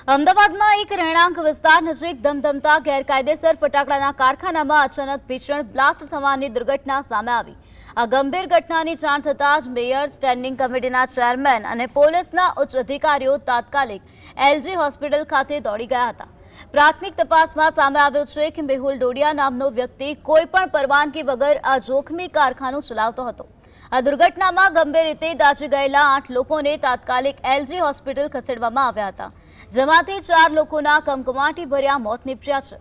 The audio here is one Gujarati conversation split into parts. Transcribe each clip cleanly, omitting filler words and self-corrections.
અમદાવાદમાં એક રહેણાંક વિસ્તાર નજીક ધમધમતા ગેરકાયદેસર ફટાકડાના કારખાનામાં અચાનક ભીષણ બ્લાસ્ટ થવાની દુર્ઘટના સામે આવી। આ ગંભીર ઘટનાની જાણ થતાં જ મેયર, સ્ટેન્ડિંગ કમિટીના ચેરમેન અને પોલીસના ઉચ્ચ અધિકારીઓ તાત્કાલિક એલજી હોસ્પિટલ ખાતે દોડી ગયા હતા। પ્રાથમિક તપાસમાં સામે આવ્યું છે કે મેહુલ ડોડિયા નામનો વ્યક્તિ કોઈપણ પરવાનગી વગર આ જોખમી કારખાનું ચલાવતો હતો। આ દુર્ઘટનામાં ગંભીર રીતે દાઝી ગયેલા 8 લોકોને તાત્કાલિક એલજી હોસ્પિટલ ખસેડવામાં આવ્યા હતા, જેમાંથી 4 લોકોના કમકમાટી ભર્યા મોત નીપજ્યા છે।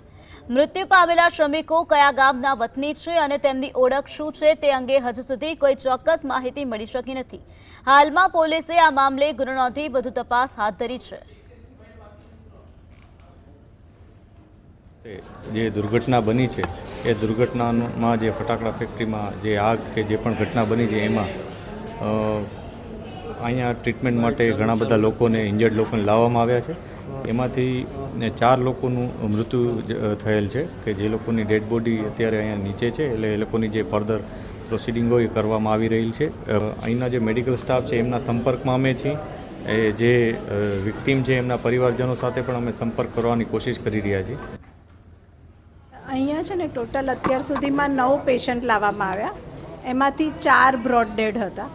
મૃત્યુ પામેલા શ્રમિકો કયા ગામના વતની છે અને તેમની ઓળખ શું છે તે અંગે હજુ સુધી કોઈ ચોક્કસ માહિતી મળી શકી નથી। હાલમાં પોલીસે આ મામલે ગુનો નોંધી વધુ તપાસ હાથ ધરી છે। જે દુર્ઘટના બની છે એ દુર્ઘટનામાં જે ફટાકડા ફેક્ટરીમાં જે આગ કે જે પણ ઘટના બની છે એમાં અહીંયા ટ્રીટમેન્ટ માટે ઘણા બધા લોકોને, ઇન્જર્ડ લોકોને લાવવામાં આવ્યા છે। એમાંથી 4 લોકોનું મૃત્યુ થયેલ છે કે જે લોકોની ડેડ બોડી અત્યારે અહીંયા નીચે છે, એટલે એ લોકોની જે ફર્ધર પ્રોસિડિંગ હોય એ કરવામાં આવી રહી છે। અહીંના જે મેડિકલ સ્ટાફ છે એમના સંપર્કમાં અમે છીએ। એ જે વિક્ટીમ છે એમના પરિવારજનો સાથે પણ અમે સંપર્ક કરવાની કોશિશ કરી રહ્યા છીએ। અહીંયા છે ને ટોટલ અત્યાર સુધીમાં 9 પેશન્ટ લાવવામાં આવ્યા, એમાંથી 4 બ્રોડ ડેડ હતા।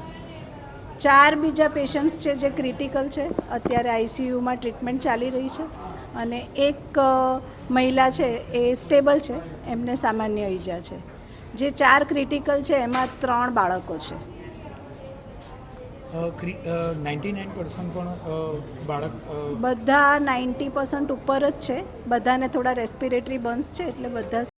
4 બીજા પેશન્ટ્સ છે જે ક્રિટિકલ છે, અત્યારે આઈસીયુમાં ટ્રીટમેન્ટ ચાલી રહી છે, અને એક મહિલા છે એ સ્ટેબલ છે, એમને સામાન્ય ઈજા છે। જે 4 ક્રિટિકલ છે એમાં 3 બાળકો છે। 99% પણ બાળક બધા 90% ઉપર જ છે, બધાને થોડા રેસ્પિરેટરી બર્ન્સ છે, એટલે બધા